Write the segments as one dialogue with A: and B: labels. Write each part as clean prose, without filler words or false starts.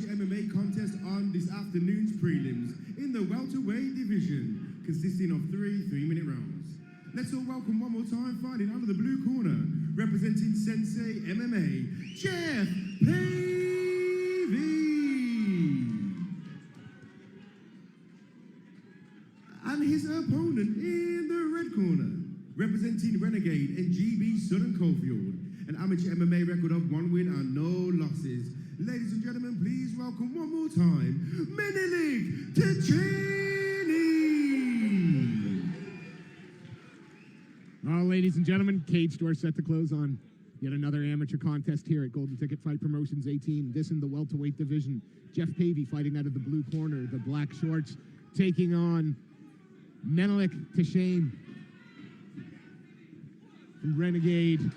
A: MMA contest on this afternoon's prelims in the welterweight division, consisting of 3 3-minute rounds. Let's all welcome one more time, fighting out of the blue corner, representing Sensei MMA, Jeff Pavey. And his opponent in the red corner, representing Renegade and GB Southern Coalfield, an amateur MMA record of 1 win and no losses. Ladies and gentlemen, please welcome one more time, Menelik Techane.
B: All ladies and gentlemen, cage door set to close on yet another amateur contest here at Golden Ticket Fight Promotions 18. This in the welterweight division. Jeff Pavey fighting out of the blue corner, the black shorts, taking on Menelik Techane from Renegade.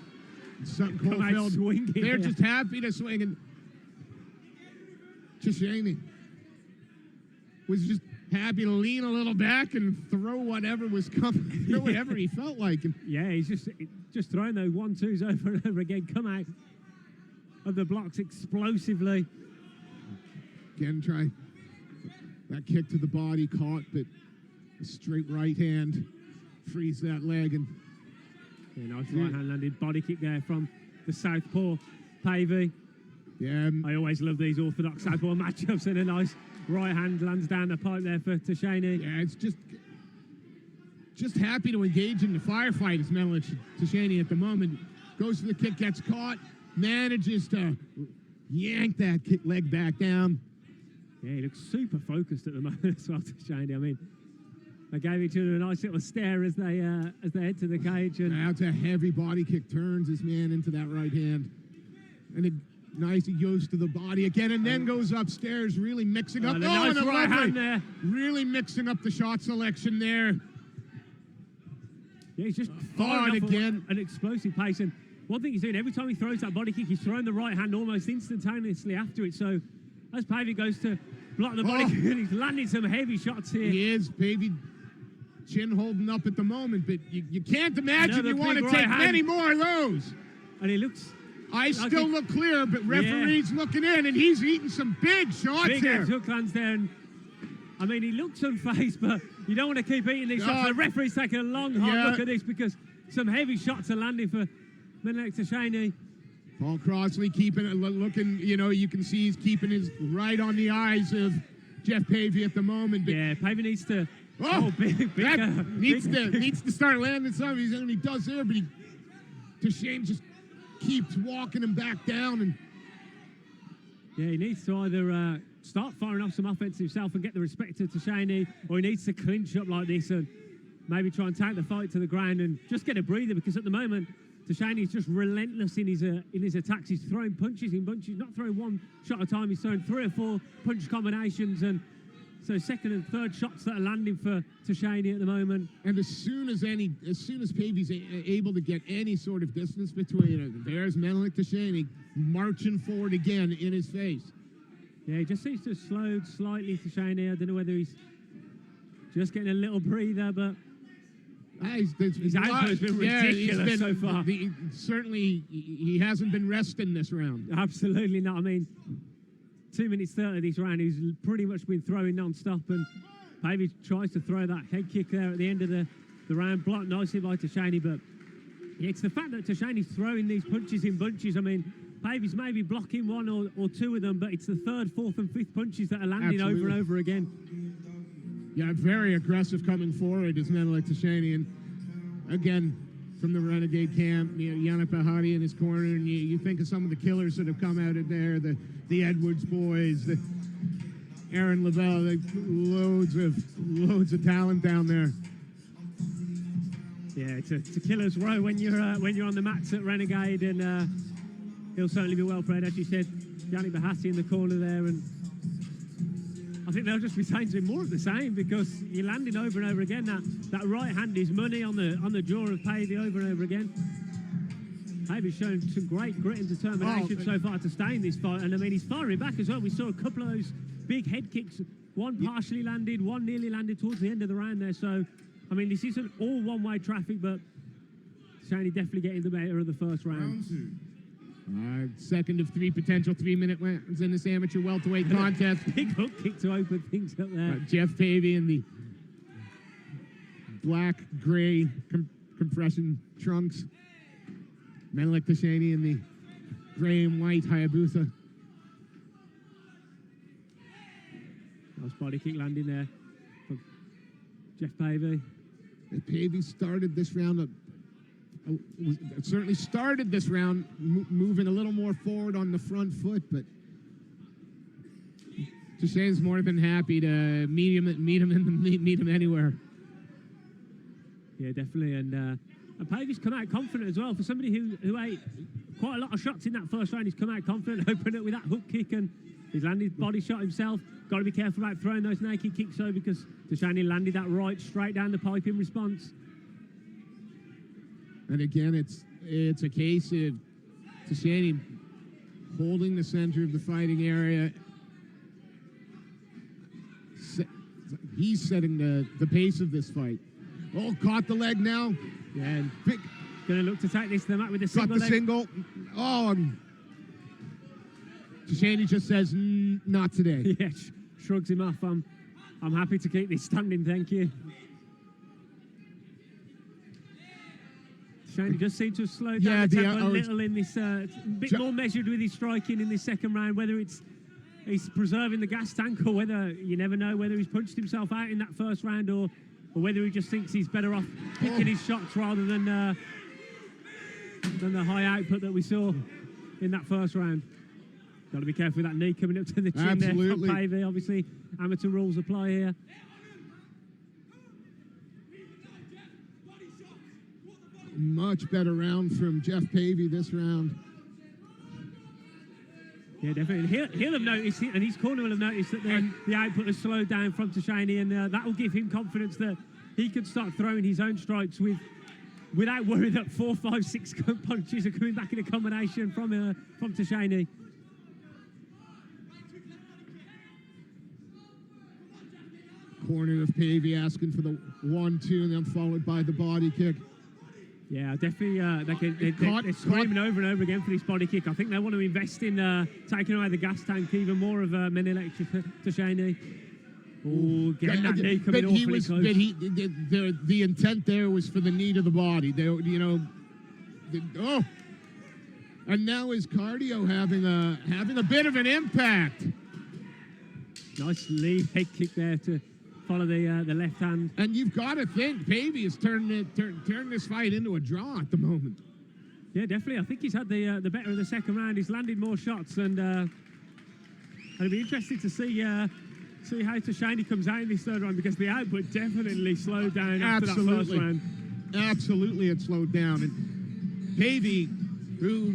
B: Sutton Coalfield. They're just happy to swing. And Techane was just happy to lean a little back and throw whatever was coming, throw whatever he felt like. And
C: yeah, he's just throwing those 1-2s over and over again. Come out of the blocks explosively.
B: Again, try that kick to the body, caught, but a straight right hand frees that leg. And
C: yeah, nice right hand landed body kick there from the southpaw Pavey.
B: Yeah,
C: I always love these orthodox southpaw matchups, and a nice right hand lands down the pipe there for Techane.
B: Yeah, it's just happy to engage in the firefight as Menelik Techane at the moment. Goes for the kick, gets caught, manages to yank that kick leg back down.
C: Yeah, he looks super focused at the moment as well, Techane. I mean, they gave each other a nice little stare as they head to the cage. And
B: that's a heavy body kick, turns his man into that right hand. And it nice, he goes to the body again and then goes upstairs, really mixing up.
C: Nice right hand there.
B: Really mixing up the shot selection there.
C: Yeah, he's just
B: firing again.
C: An explosive pace. And one thing he's doing, every time he throws that body kick, he's throwing the right hand almost instantaneously after it. So as Pavey goes to block the body kick, he's landing some heavy shots here.
B: He is. Pavey chin holding up at the moment, but you can't imagine you want to take many more of those.
C: And he looks...
B: I still look clear, but referee's looking in, and he's eating some big shots here.
C: Big hook lands there. And, I mean, he looks unfazed, but you don't want to keep eating these shots. The referee's taking a long, hard look at this because some heavy shots are landing for Menelik Techane.
B: Paul Crossley keeping it, looking, you know, you can see he's keeping his right on the eyes of Jeff Pavey at the moment. But
C: yeah, Pavey needs to...
B: needs to start landing some of these, and he does there, but Techane just keeps walking him back down. And
C: yeah, he needs to either start firing off some offense himself and get the respect of Techane, or he needs to clinch up like this and maybe try and take the fight to the ground and just get a breather, because at the moment Techane is just relentless in his attacks. He's throwing punches in bunches, not throwing one shot at a time. He's throwing 3 or 4 punch combinations, and so second and third shots that are landing for Techane at the moment.
B: And as soon as Pavey's able to get any sort of distance between it, there's Menelik Techane marching forward again in his face.
C: Yeah, he just seems to have slowed slightly, Techane. I don't know whether he's just getting a little breather, but his output has been ridiculous so far.
B: Certainly, he hasn't been resting this round.
C: Absolutely not. I mean, 2 minutes 30 of this round, he's pretty much been throwing non-stop, and Pavey tries to throw that head kick there at the end of the round, blocked nicely by Techane, but it's the fact that Techane's throwing these punches in bunches. I mean, Pavey's maybe blocking 1 or 2 of them, but it's the 3rd, 4th and 5th punches that are landing over and over again.
B: Yeah, very aggressive coming forward is Menelik Techane, and again, from the Renegade camp, you know, Yannick Bahati in his corner, and you think of some of the killers that have come out of there, the Edwards boys, the Aaron Lavelle, loads of talent down there.
C: Yeah, it's a killer's row when you're on the mats at Renegade, and he'll certainly be well played, as you said. Yannick Bahati in the corner there, and I think they'll just be saying to him more of the same, because you're landing over and over again. That right hand is money on the jaw of Pavey over and over again. Pavey's shown some great grit and determination so far to stay in this fight, and I mean, he's firing back as well. We saw a couple of those big head kicks, one partially landed, one nearly landed towards the end of the round there. So, I mean, this isn't all one-way traffic, but Techane definitely getting the better of the first round.
A: Round 2.
B: Second of 3 potential 3-minute rounds in this amateur welterweight contest.
C: Big hook kick to open things up there.
B: Jeff Pavey in the black, gray compression trunks. Menelik Techane in the gray and white Hayabusa.
C: Nice body kick landing there from Jeff Pavey.
B: Pavey started this round, certainly started this round moving a little more forward on the front foot, but Techane's more than happy to meet him anywhere.
C: Yeah, definitely, and Pavey's come out confident as well. For somebody who ate quite a lot of shots in that first round, he's come out confident, opened up with that hook kick, and he's landed body shot himself. Got to be careful about throwing those naked kicks though, because Techane landed that right straight down the pipe in response.
B: And again, it's a case of Techane holding the center of the fighting area. He's setting the pace of this fight. Oh, caught the leg now.
C: Yeah, and going to look to take this to the mat with the single
B: got the single. Oh, Techane just says, not today.
C: Yeah, shrugs him off. I'm happy to keep this standing, thank you. Techane does seem to have slowed down the tempo a little in this, bit more measured with his striking in this second round, whether he's preserving the gas tank or whether, you never know, whether he's punched himself out in that first round or whether he just thinks he's better off picking his shots rather than the high output that we saw in that first round. Got to be careful with that knee coming up to the chin there from Pavey. Obviously, amateur rules apply here.
B: Much better round from Jeff Pavey this round.
C: Yeah, definitely. He'll have noticed, and his corner will have noticed that the output has slowed down from Techane, and that will give him confidence that he can start throwing his own strikes without worrying that 4, 5, 6 punches are coming back in a combination from Techane.
B: Corner of Pavey asking for the 1-2, and then followed by the body kick.
C: Yeah, definitely. They're screaming over and over again for this body kick. I think they want to invest in taking away the gas tank even more of Menelik Techane. Oh, getting that knee coming awfully close.
B: But the intent there was for the knee to the body. And now his cardio having a bit of an impact.
C: Nice lead head kick there to follow the left hand.
B: And you've got to think Pavey has turned this fight into a draw at the moment.
C: Yeah, definitely. I think he's had the better of the second round. He's landed more shots, and it'll be interesting to see how Techane comes out in this third round, because the output definitely slowed down after that first round.
B: Absolutely, it slowed down. And Pavey, who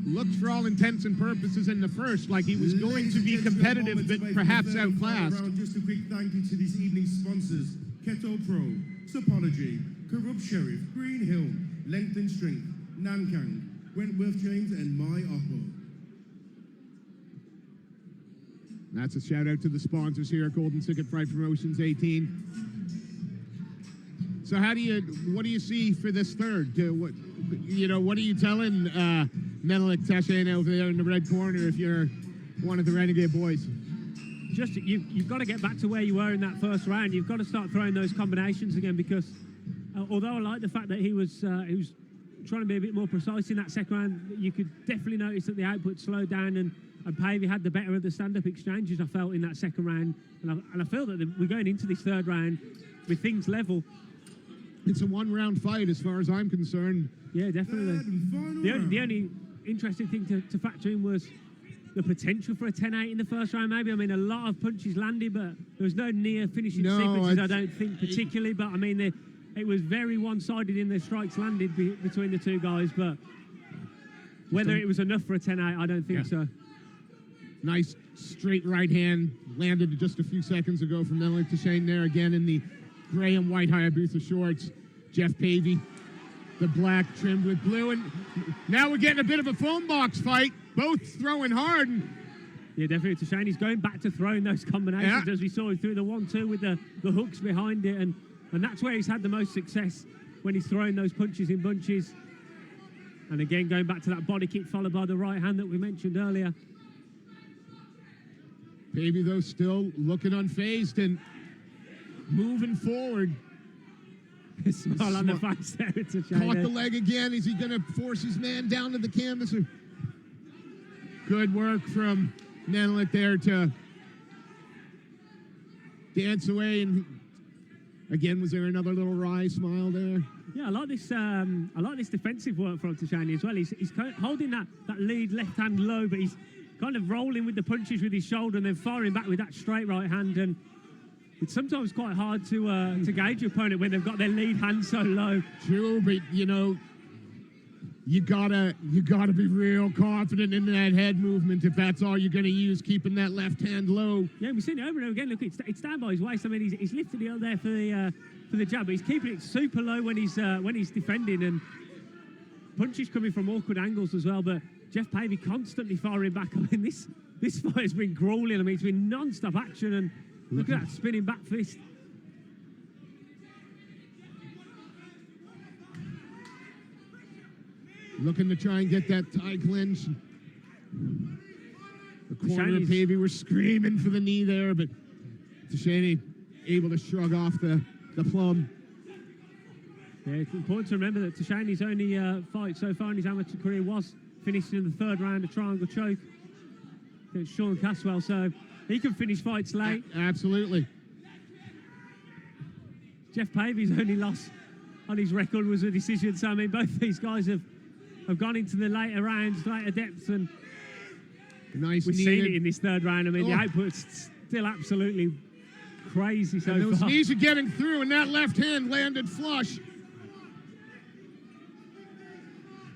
B: looked for all intents and purposes in the first like he was going to be competitive, but perhaps outclassed.
A: Just a quick thank you to this evening's sponsors: Keto Pro, Supology, Corrupt Sheriff, Green Hill, Length and Strength, Nankang, Wentworth James, and My Oppo.
B: That's a shout out to the sponsors here at Golden Ticket Fight Promotions 18. So what do you see for this third? What are you telling Menelik Techane over there in the red corner if you're one of the Renegade boys?
C: Just you've got to get back to where you were in that first round. You've got to start throwing those combinations again, because although I like the fact that he was trying to be a bit more precise in that second round, you could definitely notice that the output slowed down, and Pavey had the better of the stand-up exchanges, I felt, in that second round. And I feel that we're going into this third round with things level.
B: It's a one-round fight as far as I'm concerned.
C: Yeah, definitely. The only interesting thing to factor in was the potential for a 10-8 in the first round, maybe. I mean, a lot of punches landed, but there was no near finishing sequences, I don't think, particularly. But, I mean, it was very one-sided in the strikes landed between the two guys. But whether it was enough for a 10-8, I don't think so.
B: Nice straight right hand landed just a few seconds ago from Menelik Techane there, again in the gray and white Hayabusa shorts. Jeff Pavey, the black trimmed with blue, and now we're getting a bit of a phone box fight. Both throwing hard.
C: Yeah, definitely. Techane, he's going back to throwing those combinations, as we saw through the 1-2 with the hooks behind it, and that's where he's had the most success, when he's throwing those punches in bunches. And again, going back to that body kick followed by the right hand that we mentioned earlier.
B: Pavey, though, still looking unfazed and moving forward.
C: Smile on the face there. It's a shame.
B: Caught the leg again. Is he going to force his man down to the canvas? Good work from Nenelik there to dance away. And again, was there another little wry smile there?
C: Yeah, I like this defensive work from Techane as well. He's holding that lead left hand low, but he's kind of rolling with the punches with his shoulder and then firing back with that straight right hand. And it's sometimes quite hard to gauge your opponent when they've got their lead hand so low.
B: True, but you know, you gotta be real confident in that head movement if that's all you're gonna use, keeping that left hand low.
C: Yeah, we've seen it over and over again. Look, it's down by his waist. I mean, he's lifted it up there for the jab, but he's keeping it super low when he's defending, and punches coming from awkward angles as well. But Jeff Pavey constantly firing back. I mean, this fight has been grueling. I mean, it's been non-stop action, and look at that spinning back fist.
B: Looking to try and get that tie clinch. The corner of Pavey were screaming for the knee there, but Techane able to shrug off the plum.
C: Yeah, it's important to remember that Techane's only fight so far in his amateur career was finishing in the third round, a triangle choke against Sean Caswell, so he can finish fights late.
B: Absolutely.
C: Jeff Pavey's only loss on his record was a decision, so I mean, both these guys have gone into the later rounds, later depths, and
B: nice
C: we've seen it in this third round. I mean, the output's still absolutely crazy so
B: and those
C: far.
B: knees are getting through, and that left hand landed flush.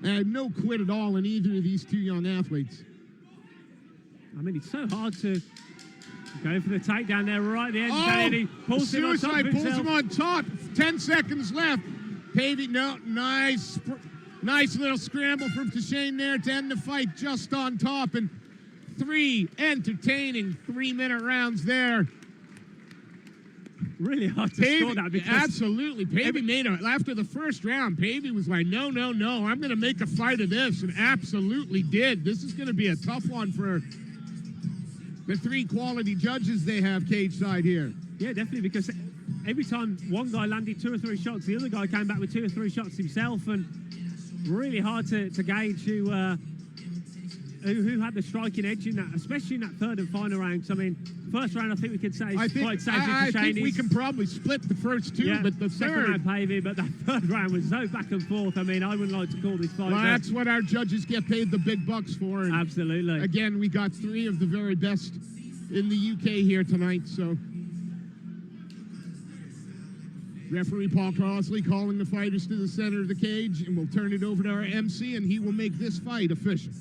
B: No quit at all in either of these two young athletes.
C: I mean, it's so hard to go for the takedown there right at the end.
B: Oh,
C: He pulls him on top of
B: pulls
C: himself.
B: him on top. 10 seconds left. Pavey, no, nice little scramble from Techane there to end the fight just on top. And 3 entertaining 3-minute rounds there.
C: Really hard to score that because
B: absolutely. Pavey made it. After the first round, Pavey was like, no, I'm going to make a fight of this, and absolutely did. This is going to be a tough one for the 3 quality judges they have cage side here.
C: Yeah, definitely, because every time one guy landed 2 or 3 shots, the other guy came back with 2 or 3 shots himself, and really hard to gauge who had the striking edge in that, especially in that third and final round. So, I mean, first round I think we could say is quite safe.
B: I think we can probably split the first 2, but the
C: second
B: third
C: round Pavey, but that third round was so back and forth. I mean, I wouldn't like to call this fight.
B: Well, that's what our judges get paid the big bucks for. And
C: absolutely.
B: Again, we got 3 of the very best in the UK here tonight. So, referee Paul Crossley calling the fighters to the center of the cage, and we'll turn it over to our MC, and he will make this fight official.